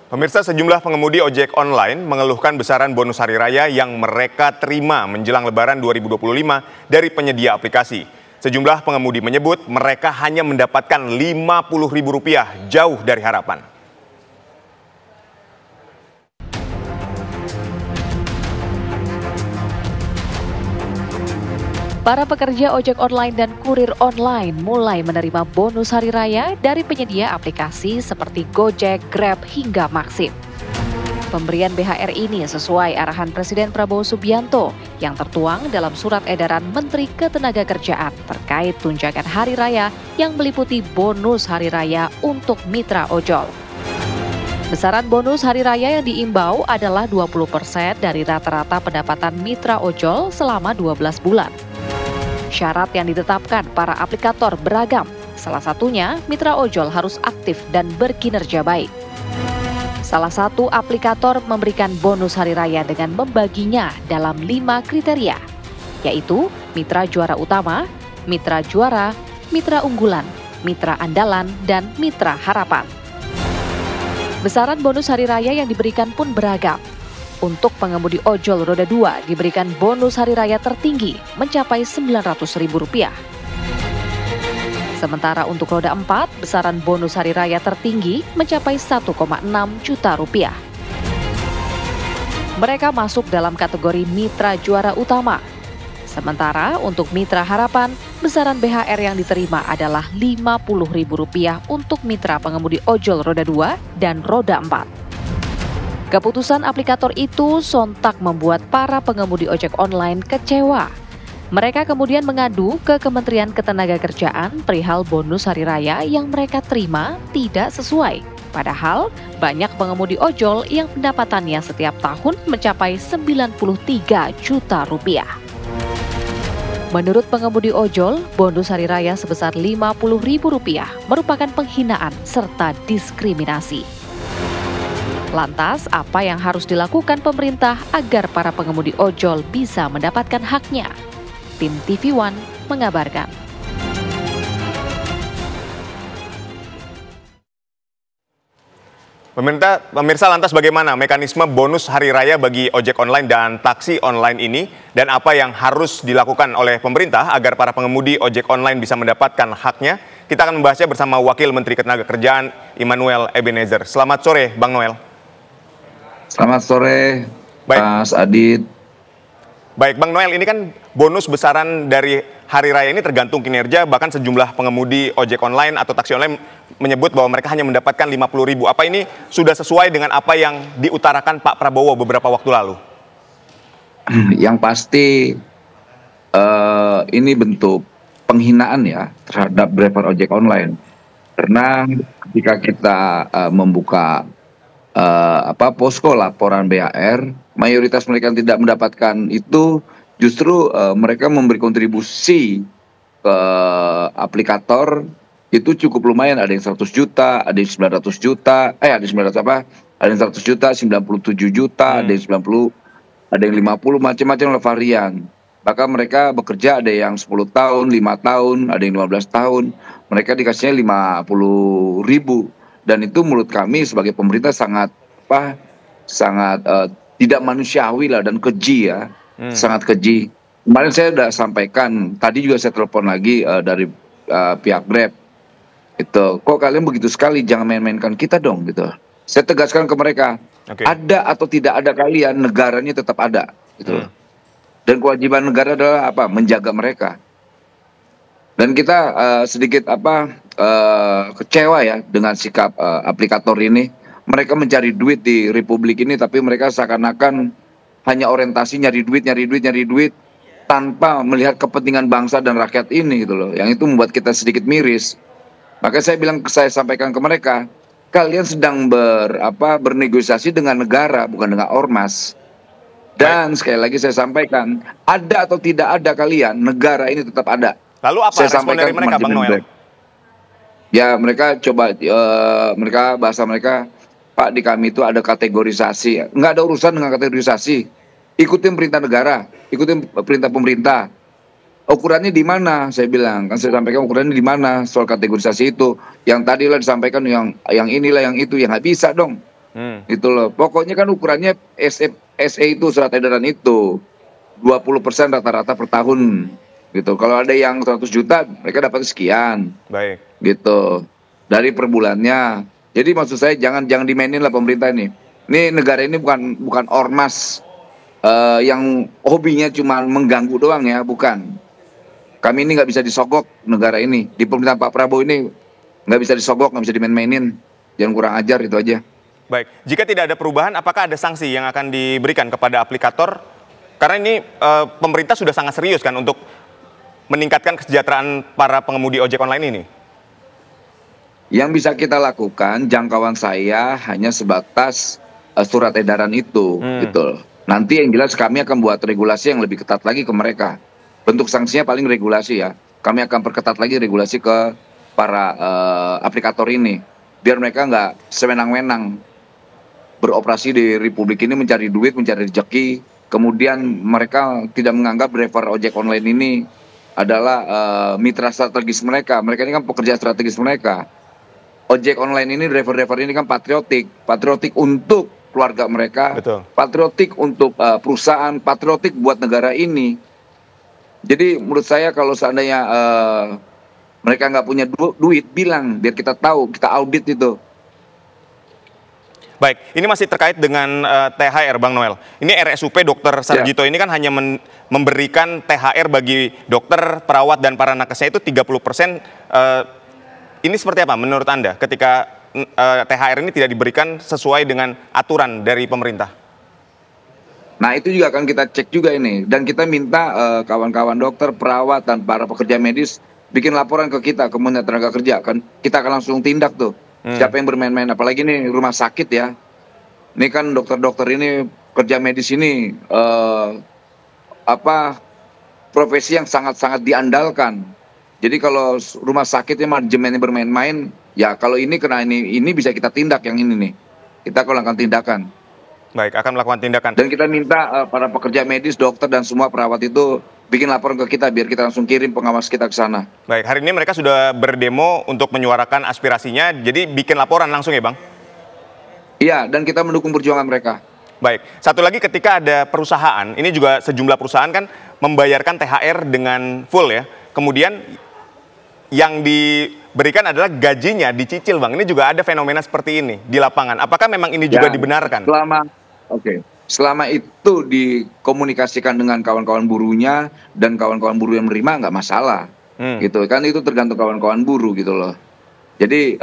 Pemirsa, sejumlah pengemudi ojek online mengeluhkan besaran bonus hari raya yang mereka terima menjelang Lebaran 2025 dari penyedia aplikasi. Sejumlah pengemudi menyebut mereka hanya mendapatkan Rp50.000, jauh dari harapan. Para pekerja ojek online dan kurir online mulai menerima bonus hari raya dari penyedia aplikasi seperti Gojek, Grab, hingga Maxim. Pemberian BHR ini sesuai arahan Presiden Prabowo Subianto yang tertuang dalam surat edaran Menteri Ketenagakerjaan terkait tunjangan hari raya yang meliputi bonus hari raya untuk mitra ojol. Besaran bonus hari raya yang diimbau adalah 20% dari rata-rata pendapatan mitra ojol selama 12 bulan. Syarat yang ditetapkan para aplikator beragam. Salah satunya, mitra ojol harus aktif dan berkinerja baik. Salah satu aplikator memberikan bonus hari raya dengan membaginya dalam 5 kriteria, yaitu mitra juara utama, mitra juara, mitra unggulan, mitra andalan, dan mitra harapan. Besaran bonus hari raya yang diberikan pun beragam. Untuk pengemudi ojol roda 2 diberikan bonus hari raya tertinggi mencapai Rp900.000. Sementara untuk roda 4, besaran bonus hari raya tertinggi mencapai Rp1,6 juta. Mereka masuk dalam kategori mitra juara utama. Sementara untuk mitra harapan, besaran BHR yang diterima adalah Rp50.000 untuk mitra pengemudi ojol roda 2 dan roda 4. Keputusan aplikator itu sontak membuat para pengemudi ojek online kecewa. Mereka kemudian mengadu ke Kementerian Ketenagakerjaan perihal bonus hari raya yang mereka terima tidak sesuai. Padahal banyak pengemudi ojol yang pendapatannya setiap tahun mencapai Rp93 juta. Menurut pengemudi ojol, bonus hari raya sebesar Rp50.000 merupakan penghinaan serta diskriminasi. Lantas, apa yang harus dilakukan pemerintah agar para pengemudi ojol bisa mendapatkan haknya? Tim TV One mengabarkan. Pemirsa, lantas bagaimana mekanisme bonus hari raya bagi ojek online dan taksi online ini? Dan apa yang harus dilakukan oleh pemerintah agar para pengemudi ojek online bisa mendapatkan haknya? Kita akan membahasnya bersama Wakil Menteri Ketenagakerjaan Immanuel Ebenezer. Selamat sore, Bang Noel. Selamat sore, Mas Adit. Baik, Bang Noel, ini kan bonus besaran dari hari raya ini tergantung kinerja, bahkan sejumlah pengemudi ojek online atau taksi online menyebut bahwa mereka hanya mendapatkan Rp50.000. Apa ini sudah sesuai dengan apa yang diutarakan Pak Prabowo beberapa waktu lalu? Yang pasti ini bentuk penghinaan ya terhadap driver ojek online. Karena ketika kita membuka posko laporan BHR, mayoritas mereka yang tidak mendapatkan itu justru mereka memberi kontribusi ke aplikator itu cukup lumayan, ada yang 100 juta, ada yang 900 juta, ada yang 100 juta, 97 juta, ada yang 90, ada yang 50, macam-macam varian. Bahkan mereka bekerja ada yang 10 tahun, 5 tahun, ada yang 15 tahun, mereka dikasihnya Rp50.000. Dan itu menurut kami sebagai pemerintah sangat tidak manusiawi lah dan keji ya, sangat keji. Kemarin saya sudah sampaikan, tadi juga saya telepon lagi dari pihak Grab. Itu kok kalian begitu sekali, jangan main-mainkan kita dong gitu. Saya tegaskan ke mereka, ada atau tidak ada kalian, negaranya tetap ada gitu. Dan kewajiban negara adalah apa? Menjaga mereka. Dan kita sedikit kecewa ya dengan sikap aplikator ini. Mereka mencari duit di Republik ini, tapi mereka seakan-akan hanya orientasi nyari duit tanpa melihat kepentingan bangsa dan rakyat ini gitu loh. Yang itu membuat kita sedikit miris. Maka saya sampaikan ke mereka, kalian sedang bernegosiasi dengan negara, bukan dengan ormas. Dan sekali lagi saya sampaikan, ada atau tidak ada kalian, negara ini tetap ada. Lalu apa respon dari mereka, Bang Noel? Ya mereka bahasa mereka, Pak, di kami itu ada kategorisasi. Nggak ada urusan dengan kategorisasi. Ikutin perintah negara, ikutin perintah pemerintah. Ukurannya di mana? Saya bilang, kan saya sampaikan ukurannya di mana soal kategorisasi itu. Yang tadi lah disampaikan yang inilah yang itu, yang nggak bisa dong. Gitu loh. Pokoknya kan ukurannya SE itu, surat edaran itu 20% rata-rata per tahun gitu. Kalau ada yang 100 juta, mereka dapat sekian. Baik. Gitu. Dari per bulannya. Jadi maksud saya jangan dimainin lah pemerintah ini. Ini negara ini bukan ormas yang hobinya cuma mengganggu doang ya, bukan. Kami ini nggak bisa disogok negara ini. Di pemerintahan Pak Prabowo ini nggak bisa disogok, nggak bisa dimain-mainin. Jangan kurang ajar, itu aja. Baik, jika tidak ada perubahan, apakah ada sanksi yang akan diberikan kepada aplikator? Karena ini pemerintah sudah sangat serius kan untuk meningkatkan kesejahteraan para pengemudi ojek online ini. Yang bisa kita lakukan, jangkauan saya hanya sebatas surat edaran itu, gitu. Nanti yang jelas kami akan buat regulasi yang lebih ketat lagi ke mereka. Bentuk sanksinya paling regulasi ya. Kami akan perketat lagi regulasi ke para aplikator ini, biar mereka nggak sewenang-wenang beroperasi di Republik ini mencari duit, mencari rezeki. Kemudian mereka tidak menganggap driver ojek online ini adalah mitra strategis mereka. Mereka ini kan pekerja strategis mereka. Ojek online ini, driver-driver ini kan patriotik untuk keluarga mereka, betul, patriotik untuk perusahaan, patriotik buat negara ini. Jadi menurut saya kalau seandainya mereka nggak punya duit, bilang biar kita tahu, kita audit itu. Baik, ini masih terkait dengan THR, Bang Noel. Ini RSUP Dr. Sarjito ini kan hanya memberikan THR bagi dokter, perawat, dan para nakesnya itu 30%. Ini seperti apa menurut Anda ketika THR ini tidak diberikan sesuai dengan aturan dari pemerintah? Nah, itu juga akan kita cek juga ini. Dan kita minta kawan-kawan dokter, perawat, dan para pekerja medis bikin laporan ke kita, ke Kementerian Tenaga Kerja. Kita akan langsung tindak tuh. Siapa yang bermain-main, apalagi ini rumah sakit ya. Ini kan dokter-dokter ini, kerja medis ini profesi yang sangat-sangat diandalkan. Jadi kalau rumah sakitnya manajemennya bermain-main, ya kalau ini kena ini bisa kita tindak yang ini nih. Kita akan lakukan tindakan. Baik, akan melakukan tindakan. Dan kita minta para pekerja medis, dokter, dan semua perawat itu bikin laporan ke kita biar kita langsung kirim pengawas kita ke sana. Baik, hari ini mereka sudah berdemo untuk menyuarakan aspirasinya, jadi bikin laporan langsung ya, Bang? Iya, dan kita mendukung perjuangan mereka. Baik, satu lagi ketika ada perusahaan, ini juga sejumlah perusahaan kan membayarkan THR dengan full ya, kemudian yang diberikan adalah gajinya dicicil, Bang. Ini juga ada fenomena seperti ini di lapangan. Apakah memang ini juga dibenarkan? Selama itu dikomunikasikan dengan kawan-kawan buruhnya dan kawan-kawan buruh yang menerima, nggak masalah. Gitu kan, itu tergantung kawan-kawan buruh gitu loh. Jadi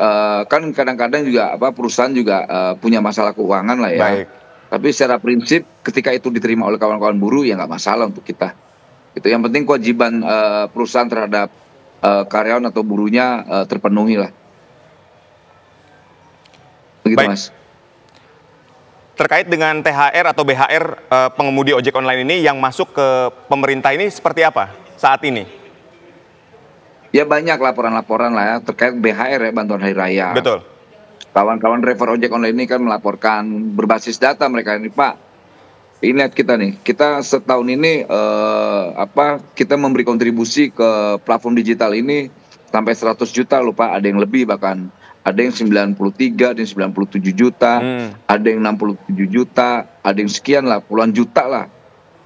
kan kadang-kadang juga perusahaan juga punya masalah keuangan lah ya. Baik. Tapi secara prinsip ketika itu diterima oleh kawan-kawan buruh ya nggak masalah untuk kita. Itu yang penting kewajiban perusahaan terhadap karyawan atau buruhnya terpenuhi lah. Begitu. Baik. Mas. Terkait dengan THR atau BHR pengemudi ojek online ini yang masuk ke pemerintah ini seperti apa saat ini? Ya banyak laporan-laporan lah ya terkait BHR ya, bantuan hari raya. Betul. Kawan-kawan driver ojek online ini kan melaporkan berbasis data mereka ini, Pak. Ingat kita nih, kita setahun ini kita memberi kontribusi ke platform digital ini sampai 100 juta loh Pak, ada yang lebih bahkan. Ada yang 93, ada yang 97 juta, ada yang 67 juta, ada yang sekian lah, puluhan juta lah.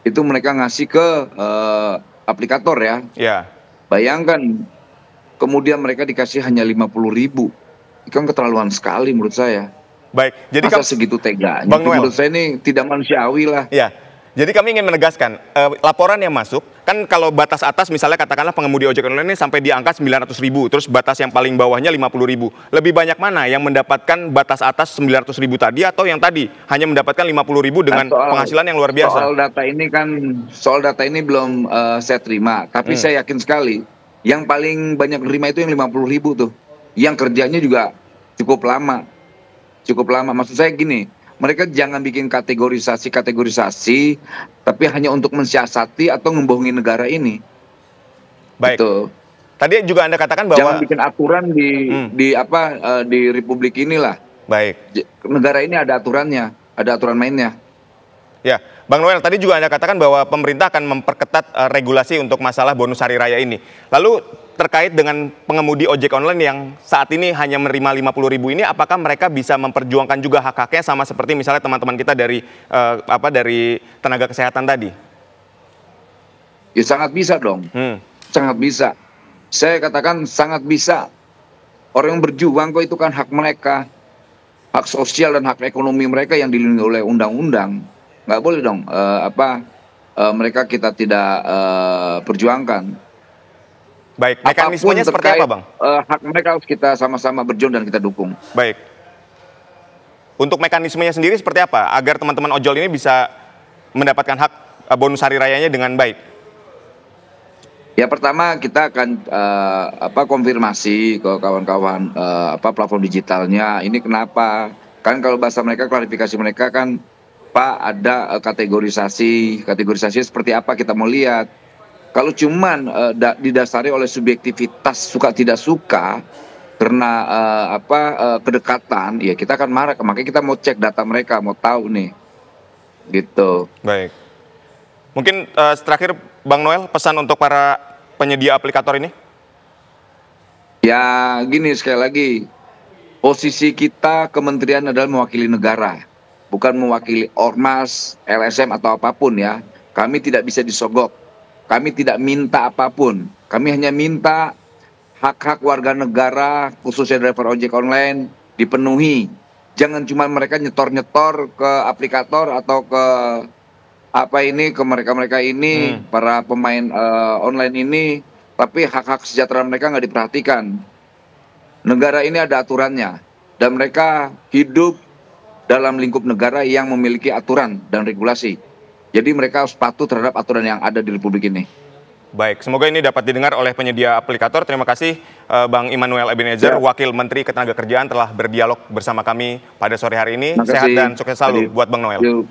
Itu mereka ngasih ke aplikator ya. Yeah. Bayangkan, kemudian mereka dikasih hanya 50.000. Itu kan keterlaluan sekali menurut saya. Baik, jadi masa segitu teganya? Bang Noel, menurut saya ini tidak manusiawi lah. Ya, jadi kami ingin menegaskan laporan yang masuk kan kalau batas atas misalnya katakanlah pengemudi ojek online ini sampai di angka 900.000, terus batas yang paling bawahnya 50.000. Lebih banyak mana yang mendapatkan batas atas 900.000 tadi atau yang tadi hanya mendapatkan 50.000 dengan penghasilan yang luar biasa? Soal data ini belum saya terima, tapi saya yakin sekali yang paling banyak menerima itu yang 50.000 tuh, yang kerjanya juga cukup lama. Maksud saya gini, mereka jangan bikin kategorisasi, tapi hanya untuk mensiasati atau ngebohongin negara ini. Baik. Gitu. Tadi juga Anda katakan bahwa jangan bikin aturan di Republik inilah. Baik. Negara ini ada aturannya, ada aturan mainnya. Ya, Bang Noel, tadi juga Anda katakan bahwa pemerintah akan memperketat regulasi untuk masalah bonus hari raya ini. Lalu terkait dengan pengemudi ojek online yang saat ini hanya menerima 50.000 ini, apakah mereka bisa memperjuangkan juga hak-haknya sama seperti misalnya teman-teman kita dari dari tenaga kesehatan tadi? Ya sangat bisa dong, sangat bisa. Saya katakan sangat bisa. Orang yang berjuang kok itu kan hak mereka, hak sosial dan hak ekonomi mereka yang dilindungi oleh undang-undang. Nggak boleh dong mereka kita tidak perjuangkan. Baik, mekanismenya seperti apa, Bang? Hak mereka harus kita sama-sama berjuang dan kita dukung. Baik. Untuk mekanismenya sendiri seperti apa agar teman-teman ojol ini bisa mendapatkan hak bonus hari rayanya dengan baik? Ya pertama kita akan konfirmasi ke kawan-kawan platform digitalnya. Ini kenapa? Kan kalau bahasa mereka, klarifikasi mereka kan, Pak, ada kategorisasi seperti apa kita mau lihat. Kalau cuman didasari oleh subjektivitas suka tidak suka karena kedekatan, ya kita akan marah. Makanya kita mau cek data mereka, mau tahu nih, gitu. Baik. Mungkin terakhir Bang Noel, pesan untuk para penyedia aplikator ini? Ya gini, sekali lagi, posisi kita kementerian adalah mewakili negara, bukan mewakili ormas, LSM atau apapun ya. Kami tidak bisa disogok, kami tidak minta apapun, kami hanya minta hak-hak warga negara, khususnya driver ojek online, dipenuhi. Jangan cuma mereka nyetor-nyetor ke aplikator atau ke ke mereka-mereka ini, para pemain online ini, tapi hak-hak sejahtera mereka nggak diperhatikan. Negara ini ada aturannya, dan mereka hidup dalam lingkup negara yang memiliki aturan dan regulasi. Jadi mereka harus patuh terhadap aturan yang ada di Republik ini. Baik, semoga ini dapat didengar oleh penyedia aplikator. Terima kasih Bang Immanuel Ebenezer, Wakil Menteri Ketenagakerjaan, telah berdialog bersama kami pada sore hari ini. Sehat dan sukses selalu buat Bang Noel.